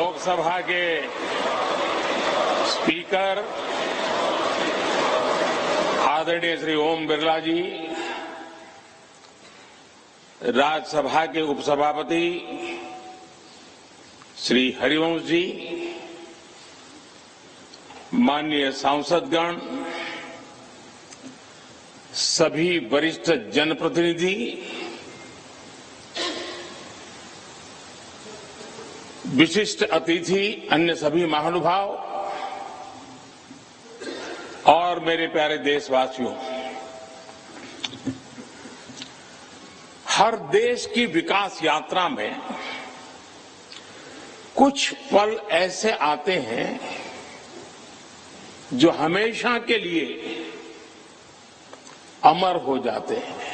लोकसभा के स्पीकर आदरणीय श्री ओम बिरला जी, राज्यसभा के उपसभापति श्री हरिवंश जी, माननीय सांसदगण, सभी वरिष्ठ जनप्रतिनिधि, विशिष्ट अतिथि, अन्य सभी महानुभाव और मेरे प्यारे देशवासियों, हर देश की विकास यात्रा में कुछ पल ऐसे आते हैं जो हमेशा के लिए अमर हो जाते हैं।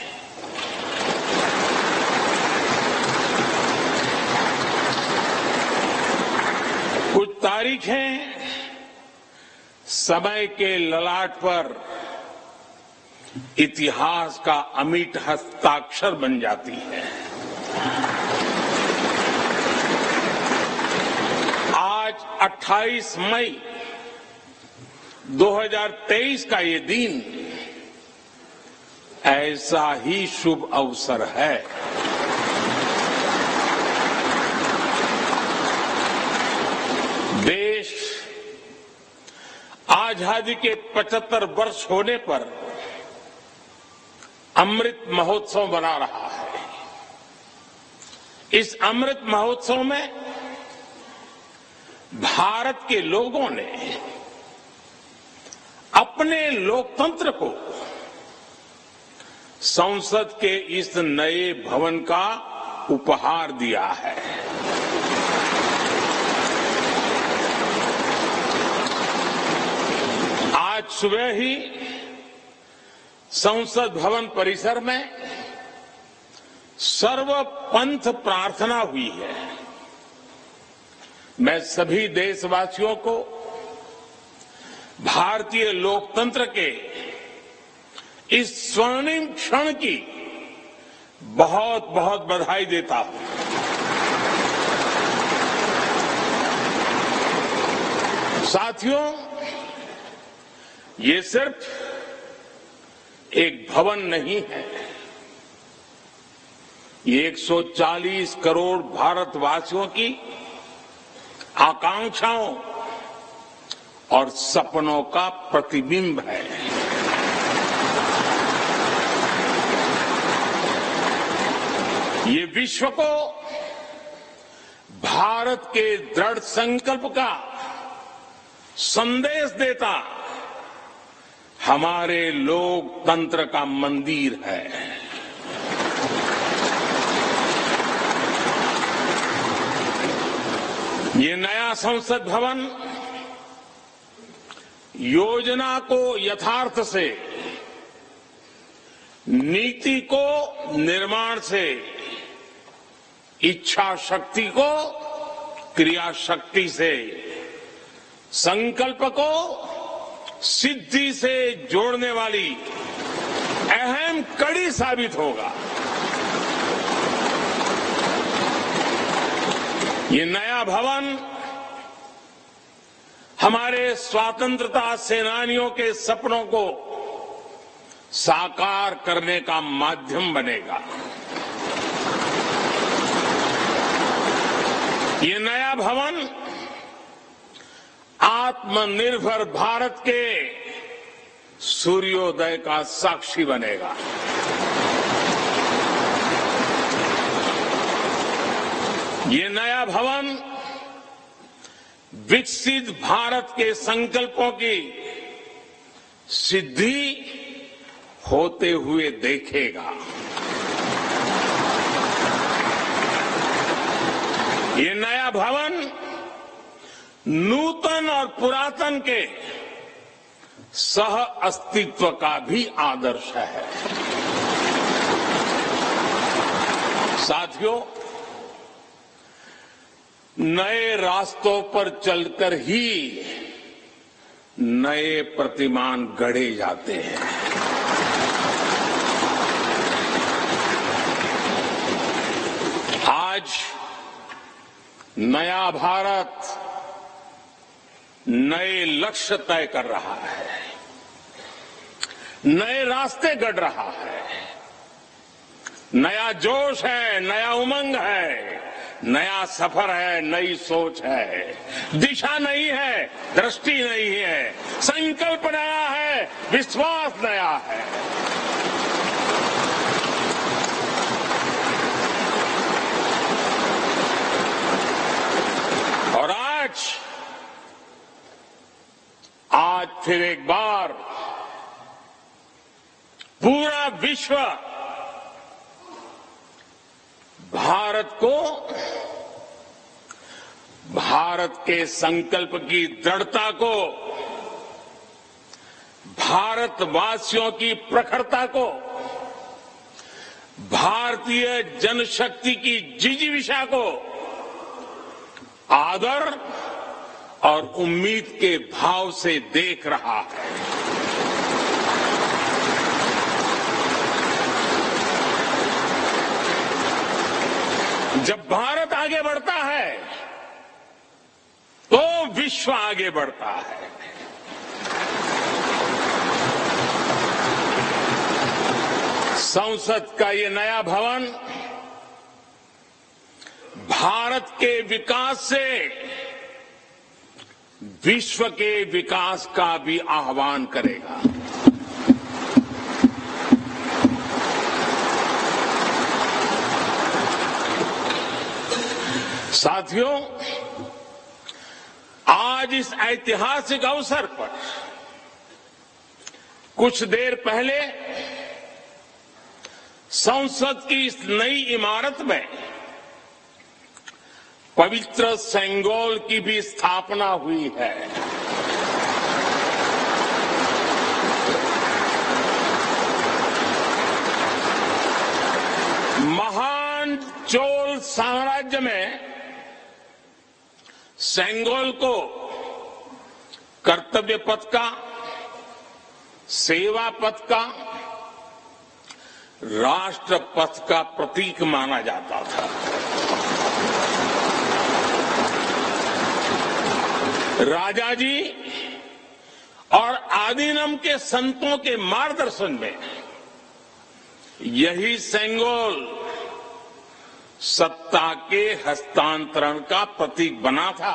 कुछ तारीखें समय के ललाट पर इतिहास का अमिट हस्ताक्षर बन जाती है। आज 28 मई 2023 का ये दिन ऐसा ही शुभ अवसर है। देश आजादी के 75 वर्ष होने पर अमृत महोत्सव मना रहा है। इस अमृत महोत्सव में भारत के लोगों ने अपने लोकतंत्र को संसद के इस नए भवन का उपहार दिया है। आज सुबह ही संसद भवन परिसर में सर्वपंथ प्रार्थना हुई है। मैं सभी देशवासियों को भारतीय लोकतंत्र के इस स्वर्णिम क्षण की बहुत बहुत बधाई देता हूं। साथियों, ये सिर्फ एक भवन नहीं है, ये 140 करोड़ भारतवासियों की आकांक्षाओं और सपनों का प्रतिबिंब है। ये विश्व को भारत के दृढ़ संकल्प का संदेश देता हमारे लोकतंत्र का मंदिर है। ये नया संसद भवन योजना को यथार्थ से, नीति को निर्माण से, इच्छा शक्ति को क्रिया शक्ति से, संकल्प को सिद्धि से जोड़ने वाली अहम कड़ी साबित होगा। ये नया भवन हमारे स्वतंत्रता सेनानियों के सपनों को साकार करने का माध्यम बनेगा। ये नया भवन आत्मनिर्भर भारत के सूर्योदय का साक्षी बनेगा। ये नया भवन विकसित भारत के संकल्पों की सिद्धि होते हुए देखेगा। ये नया भवन नूतन और पुरातन के सह अस्तित्व का भी आदर्श है। साथियों, नए रास्तों पर चलकर ही नए प्रतिमान गढ़े जाते हैं। आज नया भारत नए लक्ष्य तय कर रहा है, नए रास्ते गढ़ रहा है, नया जोश है, नया उमंग है, नया सफर है, नई सोच है, दिशा नई है, दृष्टि नई है, संकल्प नया है, विश्वास नया है। और आज फिर एक बार पूरा विश्व भारत को, भारत के संकल्प की दृढ़ता को, भारतवासियों की प्रखरता को, भारतीय जनशक्ति की जिजीविषा को आदर और उम्मीद के भाव से देख रहा है। जब भारत आगे बढ़ता है तो विश्व आगे बढ़ता है। संसद का ये नया भवन भारत के विकास से विश्व के विकास का भी आह्वान करेगा। साथियों, आज इस ऐतिहासिक अवसर पर कुछ देर पहले संसद की इस नई इमारत में पवित्र सेंगोल की भी स्थापना हुई है। महान चोल साम्राज्य में सेंगोल को कर्तव्य पथ का, सेवा पथ का, राष्ट्र पथ का प्रतीक माना जाता था। राजा जी और आदीनम के संतों के मार्गदर्शन में यही सेंगोल सत्ता के हस्तांतरण का प्रतीक बना था।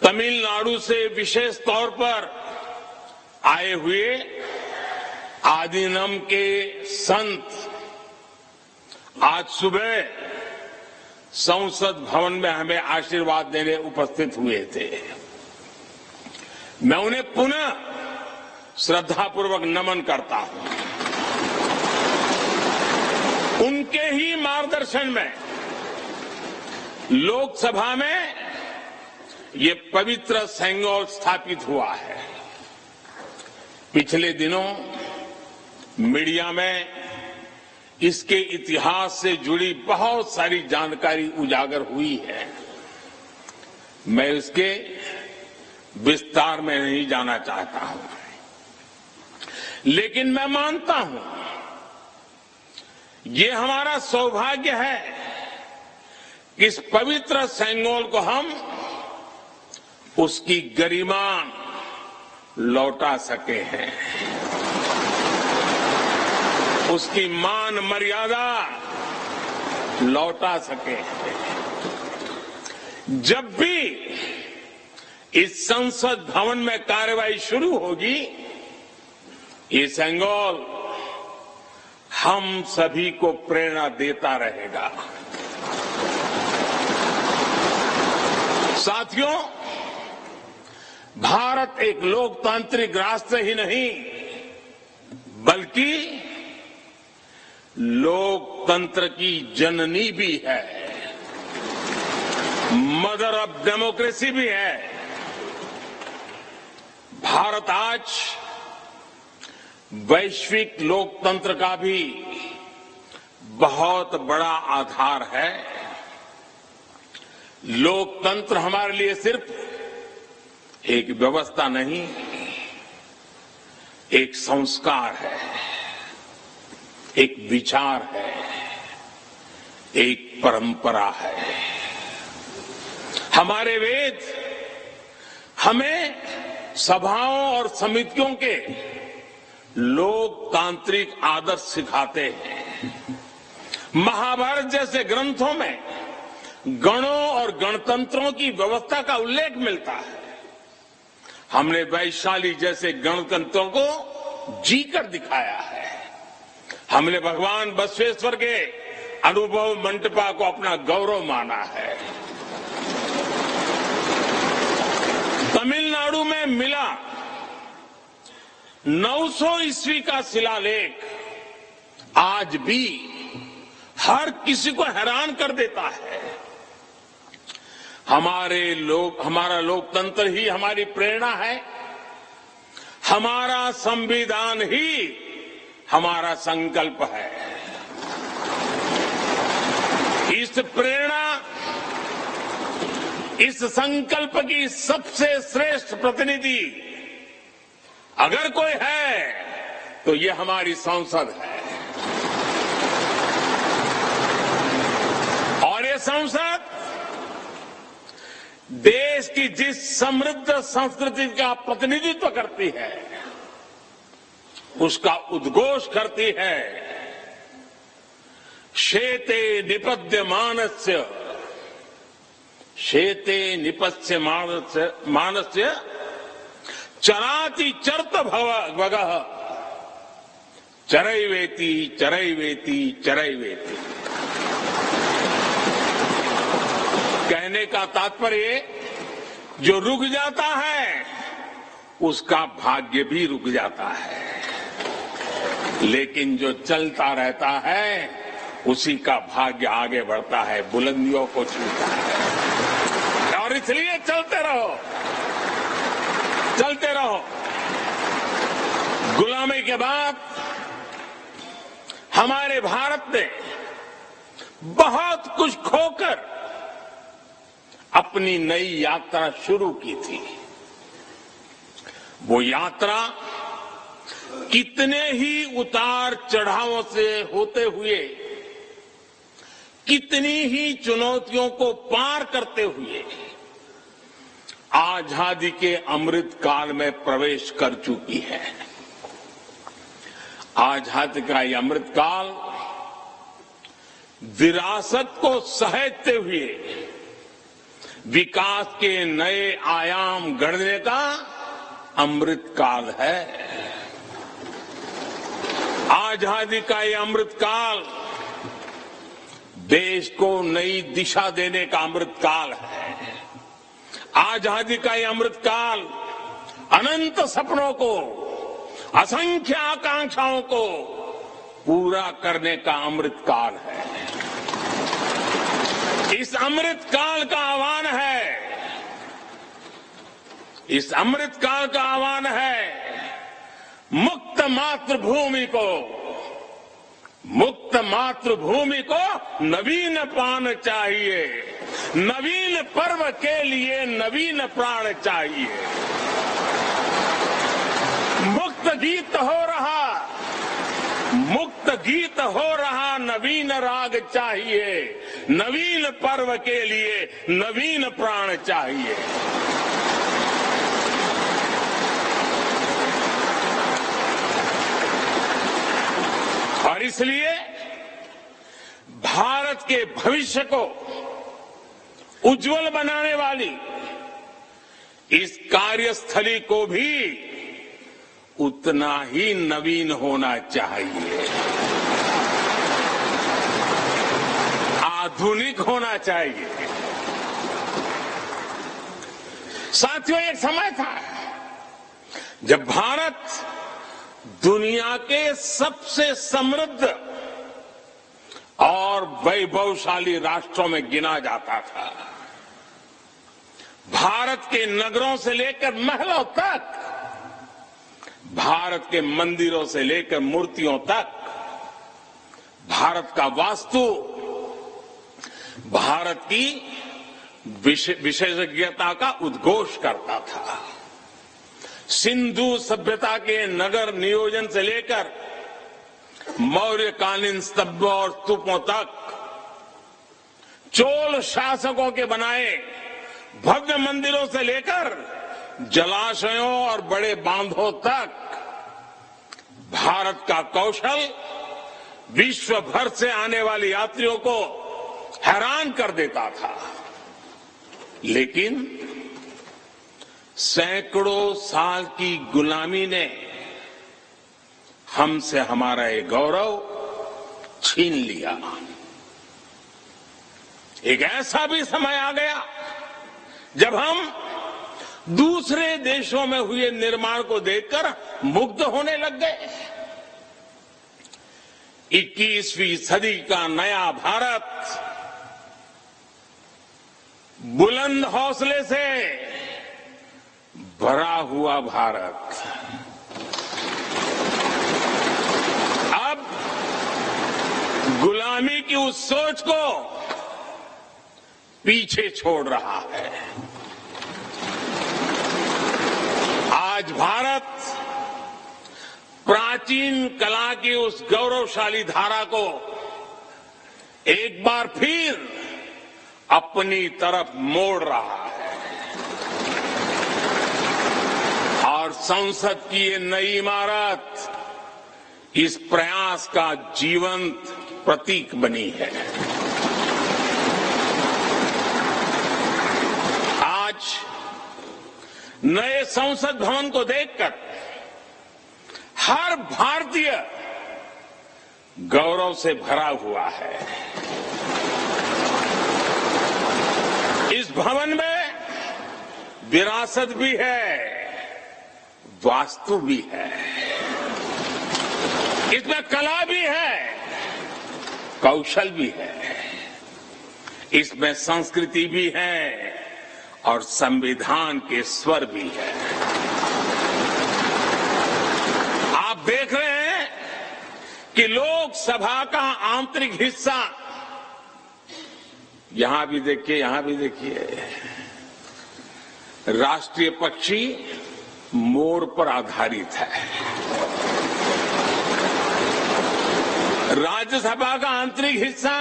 तमिलनाडु से विशेष तौर पर आए हुए आदीनम के संत आज सुबह संसद भवन में हमें आशीर्वाद देने उपस्थित हुए थे। मैं उन्हें पुनः श्रद्धापूर्वक नमन करता हूं। उनके ही मार्गदर्शन में लोकसभा में ये पवित्र सेंगोल स्थापित हुआ है। पिछले दिनों मीडिया में इसके इतिहास से जुड़ी बहुत सारी जानकारी उजागर हुई है। मैं इसके विस्तार में नहीं जाना चाहता हूं, लेकिन मैं मानता हूं ये हमारा सौभाग्य है कि इस पवित्र सेंगोल को हम उसकी गरिमा लौटा सके हैं, उसकी मान मर्यादा लौटा सके हैं। जब भी इस संसद भवन में कार्रवाई शुरू होगी, ये सेंगोल हम सभी को प्रेरणा देता रहेगा। साथियों, भारत एक लोकतांत्रिक राष्ट्र ही नहीं बल्कि लोकतंत्र की जननी भी है, मदर ऑफ डेमोक्रेसी भी है। भारत आज वैश्विक लोकतंत्र का भी बहुत बड़ा आधार है। लोकतंत्र हमारे लिए सिर्फ एक व्यवस्था नहीं, एक संस्कार है, एक विचार है, एक परंपरा है। हमारे वेद हमें सभाओं और समितियों के लोकतांत्रिक आदर्श सिखाते हैं। महाभारत जैसे ग्रंथों में गणों और गणतंत्रों की व्यवस्था का उल्लेख मिलता है। हमने वैशाली जैसे गणतंत्रों को जीकर दिखाया है। हमने भगवान बसवेश्वर के अनुभव मंटपा को अपना गौरव माना है। तमिलनाडु में मिला 900 ईस्वी का शिलालेख आज भी हर किसी को हैरान कर देता है। हमारा लोकतंत्र ही हमारी प्रेरणा है। हमारा संविधान ही हमारा संकल्प है। इस प्रेरणा, इस संकल्प की सबसे श्रेष्ठ प्रतिनिधि अगर कोई है तो ये हमारी संसद है। और ये संसद देश की जिस समृद्ध संस्कृति का प्रतिनिधित्व करती है उसका उद्घोष करती है। शेते निपद्यमानस्य शेते निपस्य मानस्य चराति चर्त भगः चरैवेति चरैवेति चरैवेति। कहने का तात्पर्य जो रुक जाता है उसका भाग्य भी रुक जाता है, लेकिन जो चलता रहता है उसी का भाग्य आगे बढ़ता है, बुलंदियों को छूता है। और इसलिए चलते रहो, चलते रहो। गुलामी के बाद हमारे भारत ने बहुत कुछ खोकर अपनी नई यात्रा शुरू की थी। वो यात्रा कितने ही उतार चढ़ावों से होते हुए, कितनी ही चुनौतियों को पार करते हुए आजादी के अमृत काल में प्रवेश कर चुकी है। आजादी का ये अमृत काल विरासत को सहेजते हुए विकास के नए आयाम गढ़ने का अमृत काल है। आजादी का ये अमृत काल देश को नई दिशा देने का अमृत काल है। आजादी का ये अमृत काल अनंत सपनों को, असंख्य आकांक्षाओं को पूरा करने का अमृत काल है। इस अमृत काल का आह्वान है, इस अमृत काल का आह्वान है मुक्त मातृभूमि को, मुक्त मातृभूमि को नवीन प्राण चाहिए, नवीन पर्व के लिए नवीन प्राण चाहिए। मुक्त गीत हो रहा, मुक्त गीत हो रहा नवीन राग चाहिए, नवीन पर्व के लिए नवीन प्राण चाहिए। और इसलिए भारत के भविष्य को उज्जवल बनाने वाली इस कार्यस्थली को भी उतना ही नवीन होना चाहिए, आधुनिक होना चाहिए। साथियों, एक समय था जब भारत दुनिया के सबसे समृद्ध और वैभवशाली राष्ट्रों में गिना जाता था। भारत के नगरों से लेकर महलों तक, भारत के मंदिरों से लेकर मूर्तियों तक, भारत का वास्तु भारत की विशेषज्ञता का उद्घोष करता था। सिंधु सभ्यता के नगर नियोजन से लेकर मौर्यकालीन स्तंभों और स्तूपों तक चोल शासकों के बनाए भव्य मंदिरों से लेकर जलाशयों और बड़े बांधों तक भारत का कौशल विश्व भर से आने वाले यात्रियों को हैरान कर देता था। लेकिन सैकड़ों साल की गुलामी ने हमसे हमारा ये गौरव छीन लिया। एक ऐसा भी समय आ गया जब हम दूसरे देशों में हुए निर्माण को देखकर मुग्ध होने लग गए। 21वीं सदी का नया भारत बुलंद हौसले से भरा हुआ भारत अब गुलामी की उस सोच को पीछे छोड़ रहा है। आज भारत प्राचीन कला की उस गौरवशाली धारा को एक बार फिर अपनी तरफ मोड़ रहा है और संसद की ये नई इमारत इस प्रयास का जीवंत प्रतीक बनी है। आज नए संसद भवन को देखकर हर भारतीय गौरव से भरा हुआ है। इस भवन में विरासत भी है, वास्तु भी है, इसमें कला भी है, कौशल भी है, इसमें संस्कृति भी है और संविधान के स्वर भी है। आप देख रहे हैं कि लोकसभा का आंतरिक हिस्सा, यहां भी देखिए, यहां भी देखिए, राष्ट्रीय पक्षी मोर पर आधारित है। राज्यसभा का आंतरिक हिस्सा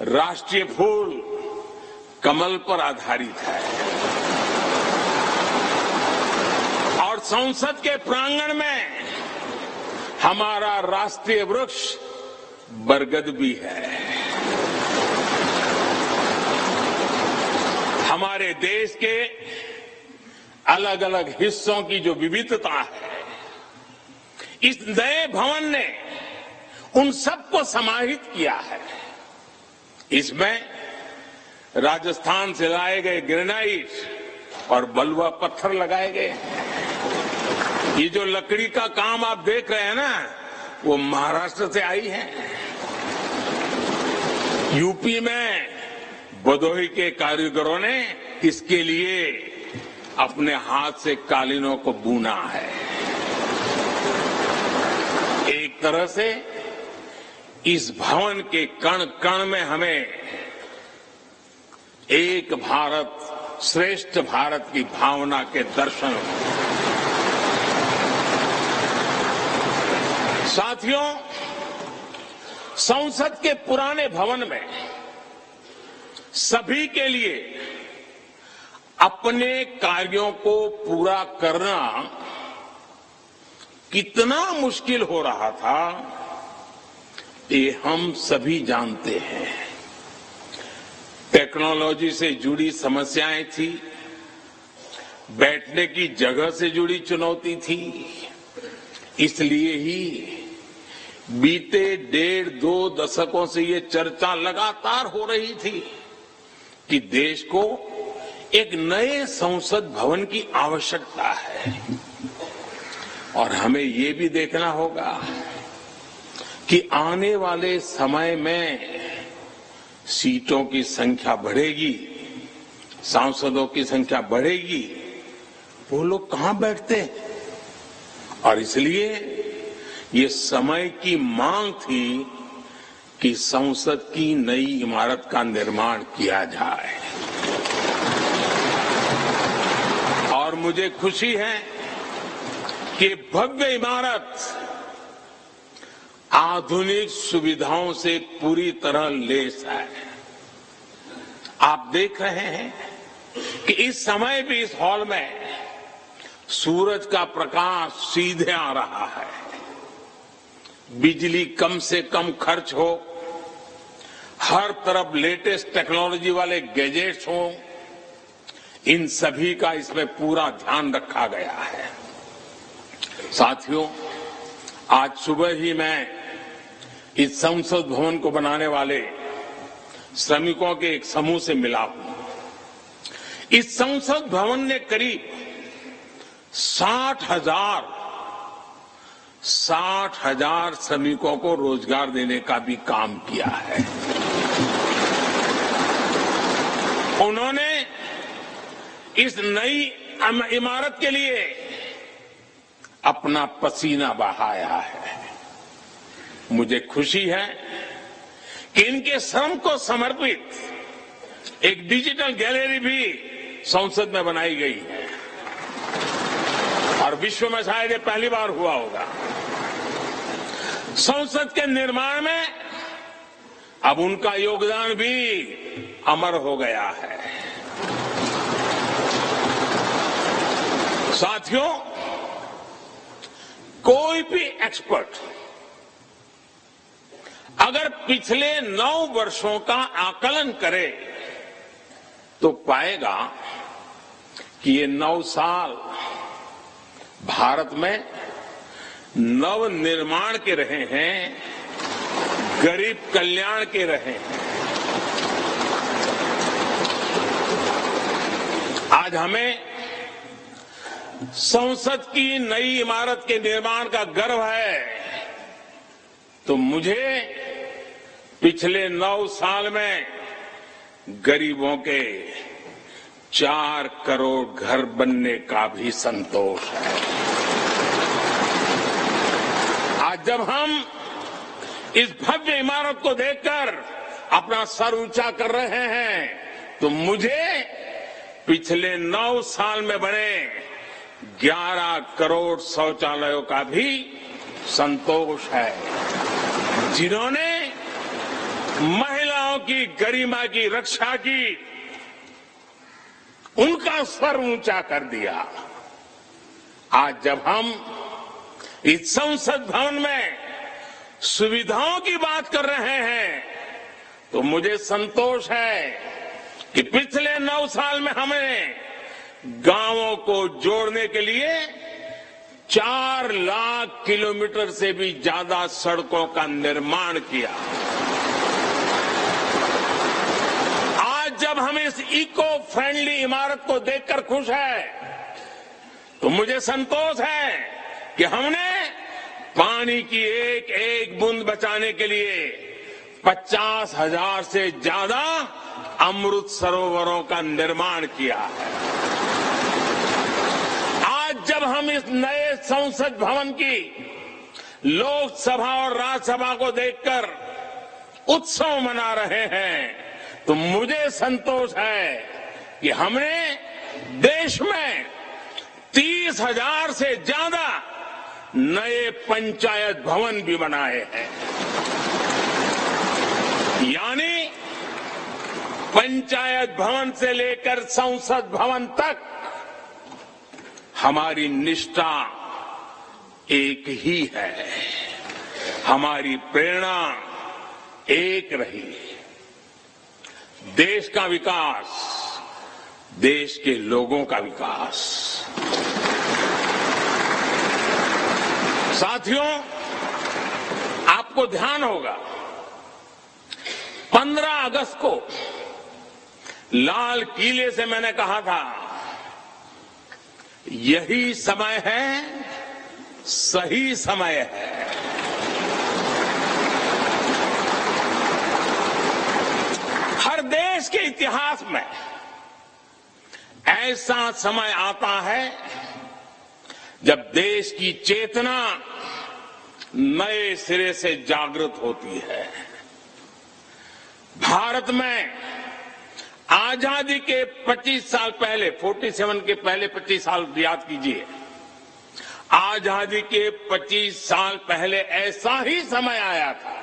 राष्ट्रीय फूल कमल पर आधारित है और संसद के प्रांगण में हमारा राष्ट्रीय वृक्ष बरगद भी है। हमारे देश के अलग अलग हिस्सों की जो विविधता है, इस नए भवन ने उन सबको समाहित किया है। इसमें राजस्थान से लाए गए ग्रेनाइट और बलुआ पत्थर लगाए गए। ये जो लकड़ी का काम आप देख रहे हैं ना, वो महाराष्ट्र से आई है। यूपी में भदोही के कारीगरों ने इसके लिए अपने हाथ से कालीनों को बुना है। एक तरह से इस भवन के कण कण में हमें एक भारत श्रेष्ठ भारत की भावना के दर्शन होते हैं। साथियों, संसद के पुराने भवन में सभी के लिए अपने कार्यों को पूरा करना कितना मुश्किल हो रहा था, ये हम सभी जानते हैं। टेक्नोलॉजी से जुड़ी समस्याएं थी, बैठने की जगह से जुड़ी चुनौती थी। इसलिए ही बीते 1.5-2 दशकों से ये चर्चा लगातार हो रही थी कि देश को एक नए संसद भवन की आवश्यकता है। और हमें ये भी देखना होगा कि आने वाले समय में सीटों की संख्या बढ़ेगी, सांसदों की संख्या बढ़ेगी, वो लोग कहां बैठते हैं? और इसलिए ये समय की मांग थी कि संसद की नई इमारत का निर्माण किया जाए। और मुझे खुशी है कि भव्य इमारत आधुनिक सुविधाओं से पूरी तरह लैस है। आप देख रहे हैं कि इस समय भी इस हॉल में सूरज का प्रकाश सीधे आ रहा है, बिजली कम से कम खर्च हो, हर तरफ लेटेस्ट टेक्नोलॉजी वाले गैजेट्स हों, इन सभी का इसमें पूरा ध्यान रखा गया है। साथियों, आज सुबह ही मैं इस संसद भवन को बनाने वाले श्रमिकों के एक समूह से मिला हूं। इस संसद भवन ने करीब 60,000 श्रमिकों को रोजगार देने का भी काम किया है। उन्होंने इस नई इमारत के लिए अपना पसीना बहाया है। मुझे खुशी है कि इनके श्रम को समर्पित एक डिजिटल गैलरी भी संसद में बनाई गई है और विश्व में शायद ये पहली बार हुआ होगा। संसद के निर्माण में अब उनका योगदान भी अमर हो गया है। साथियों, कोई भी एक्सपर्ट अगर पिछले 9 वर्षों का आकलन करे तो पाएगा कि ये 9 साल भारत में नव निर्माण के रहे हैं, गरीब कल्याण के रहे हैं। आज हमें संसद की नई इमारत के निर्माण का गर्व है, तो मुझे पिछले 9 साल में गरीबों के 4 करोड़ घर बनने का भी संतोष है। आज जब हम इस भव्य इमारत को देखकर अपना सर ऊंचा कर रहे हैं, तो मुझे पिछले 9 साल में बने 11 करोड़ शौचालयों का भी संतोष है, जिन्होंने महिलाओं की गरिमा की रक्षा की, उनका स्वर ऊंचा कर दिया। आज जब हम इस संसद भवन में सुविधाओं की बात कर रहे हैं, तो मुझे संतोष है कि पिछले 9 साल में हमने गांवों को जोड़ने के लिए 4 लाख किलोमीटर से भी ज्यादा सड़कों का निर्माण किया। आज जब हम इस इको फ्रेंडली इमारत को देखकर खुश है, तो मुझे संतोष है कि हमने पानी की एक एक बूंद बचाने के लिए 50,000 से ज्यादा अमृत सरोवरों का निर्माण किया है। आज जब हम इस नए संसद भवन की लोकसभा और राज्यसभा को देखकर उत्सव मना रहे हैं, तो मुझे संतोष है कि हमने देश में 30,000 से ज्यादा नए पंचायत भवन भी बनाए हैं। यानी पंचायत भवन से लेकर संसद भवन तक हमारी निष्ठा एक ही है, हमारी प्रेरणा एक रही। देश का विकास, देश के लोगों का विकास। साथियों, आपको ध्यान होगा 15 अगस्त को लाल किले से मैंने कहा था, यही समय है, सही समय है। हर देश के इतिहास में ऐसा समय आता है जब देश की चेतना नए सिरे से जागृत होती है। भारत में आजादी के 25 साल पहले, 47 के पहले 25 साल याद कीजिए, आजादी के 25 साल पहले ऐसा ही समय आया था।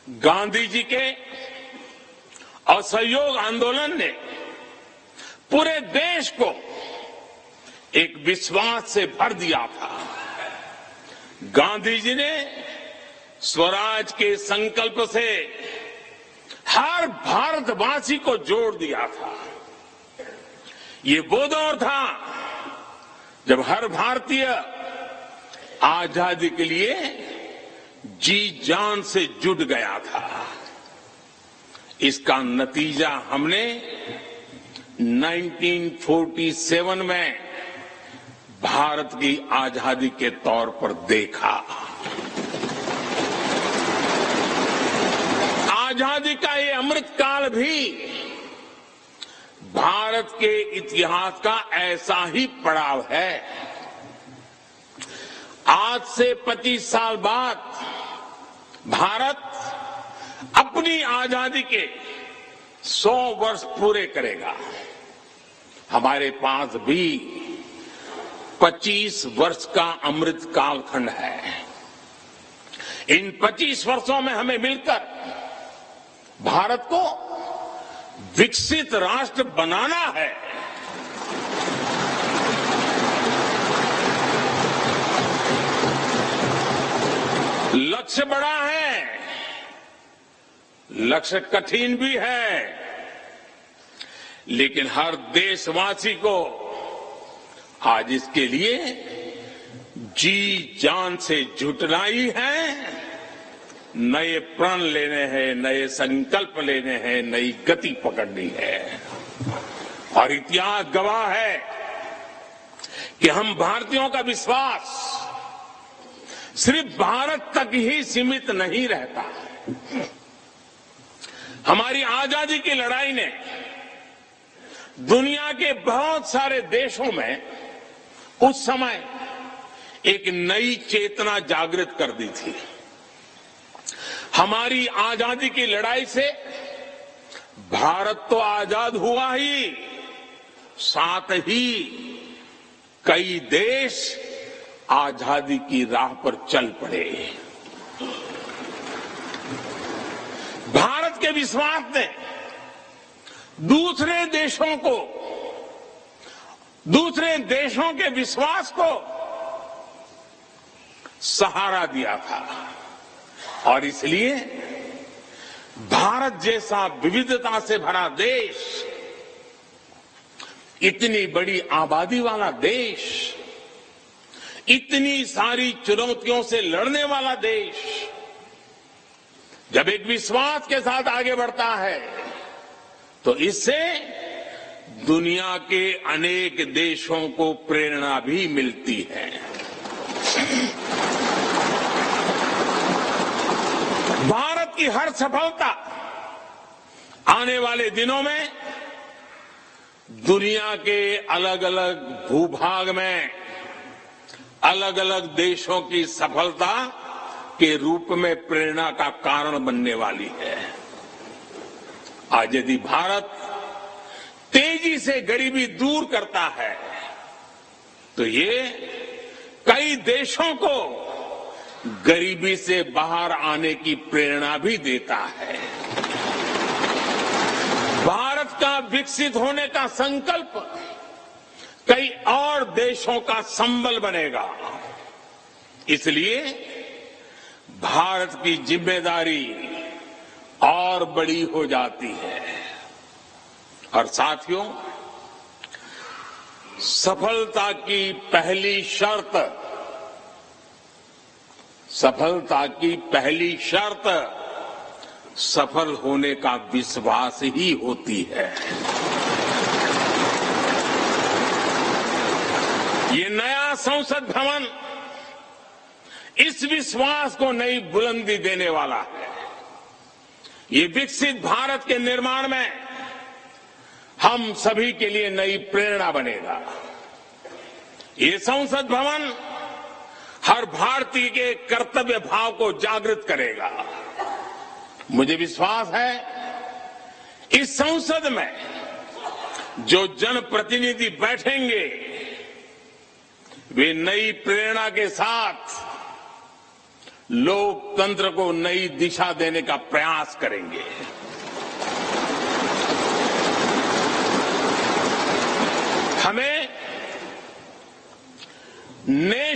गांधी जी के असहयोग आंदोलन ने पूरे देश को एक विश्वास से भर दिया था। गांधी जी ने स्वराज के संकल्प से हर भारतवासी को जोड़ दिया था। ये वो दौर था जब हर भारतीय आजादी के लिए जी जान से जुट गया था। इसका नतीजा हमने 1947 में भारत की आजादी के तौर पर देखा। आजादी का ये अमृतकाल भी भारत के इतिहास का ऐसा ही पड़ाव है। आज से 25 साल बाद भारत अपनी आजादी के 100 वर्ष पूरे करेगा। हमारे पास भी 25 वर्ष का अमृत कालखंड है। इन 25 वर्षों में हमें मिलकर भारत को विकसित राष्ट्र बनाना है। लक्ष्य बड़ा है, लक्ष्य कठिन भी है, लेकिन हर देशवासी को आज इसके लिए जी जान से जुटना ही है। नए प्रण लेने हैं, नए संकल्प लेने हैं, नई गति पकड़नी है। और इतिहास गवाह है कि हम भारतीयों का विश्वास सिर्फ भारत तक ही सीमित नहीं रहता। हमारी आजादी की लड़ाई ने दुनिया के बहुत सारे देशों में उस समय एक नई चेतना जागृत कर दी थी। हमारी आजादी की लड़ाई से भारत तो आजाद हुआ ही, साथ ही कई देश आजादी की राह पर चल पड़े। भारत के विश्वास ने दूसरे देशों के विश्वास को सहारा दिया था। और इसलिए भारत जैसा विविधता से भरा देश, इतनी बड़ी आबादी वाला देश, इतनी सारी चुनौतियों से लड़ने वाला देश जब एक विश्वास के साथ आगे बढ़ता है तो इससे दुनिया के अनेक देशों को प्रेरणा भी मिलती है। भारत की हर सफलता आने वाले दिनों में दुनिया के अलग अलग भूभाग में अलग अलग देशों की सफलता के रूप में प्रेरणा का कारण बनने वाली है। आज यदि भारत तेजी से गरीबी दूर करता है तो ये कई देशों को गरीबी से बाहर आने की प्रेरणा भी देता है। भारत का विकसित होने का संकल्प कई और देशों का संबल बनेगा। इसलिए भारत की जिम्मेदारी और बड़ी हो जाती है। और साथियों, सफलता की पहली शर्त सफल होने का विश्वास ही होती है। ये नया संसद भवन इस विश्वास को नई बुलंदी देने वाला है। ये विकसित भारत के निर्माण में हम सभी के लिए नई प्रेरणा बनेगा। ये संसद भवन हर भारतीय के कर्तव्य भाव को जागृत करेगा। मुझे विश्वास है इस संसद में जो जनप्रतिनिधि बैठेंगे वे नई प्रेरणा के साथ लोकतंत्र को नई दिशा देने का प्रयास करेंगे।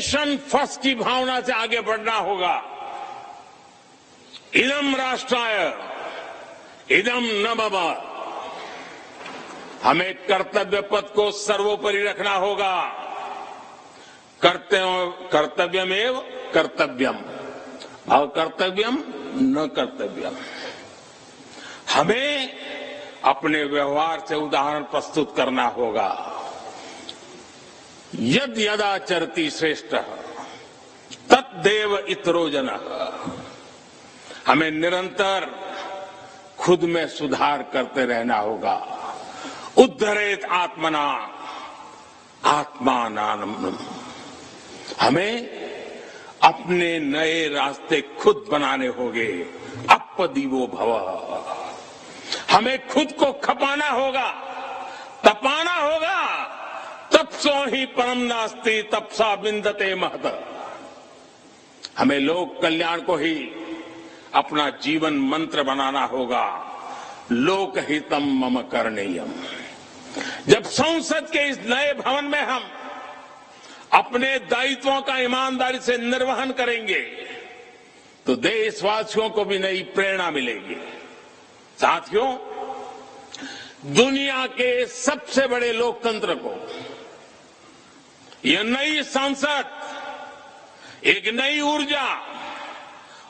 नेशन फर्स्ट की भावना से आगे बढ़ना होगा। इदम राष्ट्राय इदम न मम। हमें कर्तव्य पथ को सर्वोपरि रखना होगा। कर्तव्यमेव कर्तव्यम अकर्तव्यम न कर्तव्यम। हमें अपने व्यवहार से उदाहरण प्रस्तुत करना होगा। यद यदाचरति श्रेष्ठ तत्देव इतरो जनः। हमें निरंतर खुद में सुधार करते रहना होगा। उद्धरेत आत्मना आत्मानम। हमें अपने नए रास्ते खुद बनाने होंगे। अपदीवो भव। हमें खुद को खपाना होगा, तपाना होगा। तपसो ही परम नास्ति तपसा बिंदते महत। हमें लोक कल्याण को ही अपना जीवन मंत्र बनाना होगा। लोकहितम मम करणीयम। जब संसद के इस नए भवन में हम अपने दायित्वों का ईमानदारी से निर्वहन करेंगे तो देशवासियों को भी नई प्रेरणा मिलेगी। साथियों, दुनिया के सबसे बड़े लोकतंत्र को यह नई संसद एक नई ऊर्जा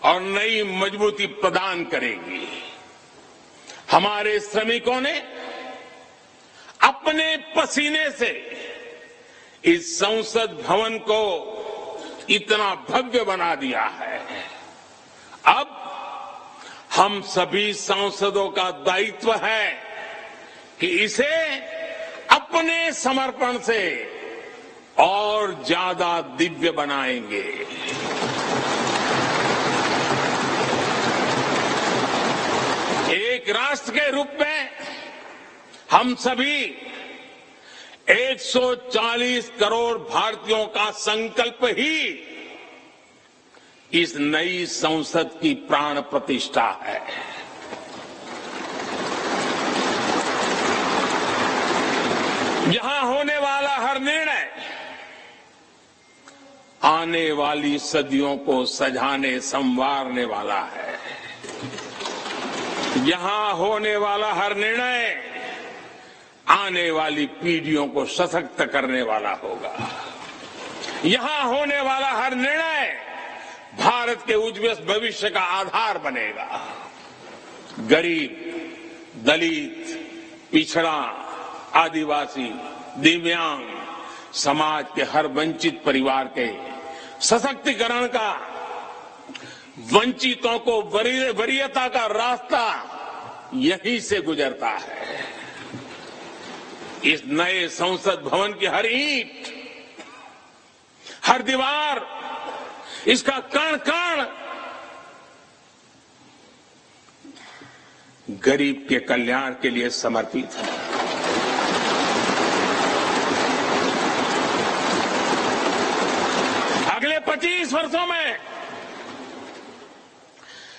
और नई मजबूती प्रदान करेगी। हमारे श्रमिकों ने अपने पसीने से इस संसद भवन को इतना भव्य बना दिया है। अब हम सभी सांसदों का दायित्व है कि इसे अपने समर्पण से और ज्यादा दिव्य बनाएंगे। एक राष्ट्र के रूप में हम सभी 140 करोड़ भारतीयों का संकल्प ही इस नई संसद की प्राण प्रतिष्ठा है। यहां होने वाला हर निर्णय आने वाली सदियों को सजाने संवारने वाला है। यहां होने वाला हर निर्णय आने वाली पीढ़ियों को सशक्त करने वाला होगा। यहां होने वाला हर निर्णय भारत के उज्ज्वल भविष्य का आधार बनेगा। गरीब, दलित, पिछड़ा, आदिवासी, दिव्यांग समाज के हर वंचित परिवार के सशक्तिकरण का, वंचितों को वरीयता का रास्ता यहीं से गुजरता है। इस नए संसद भवन की हर ईंट, हर दीवार, इसका कण कण गरीब के कल्याण के लिए समर्पित है।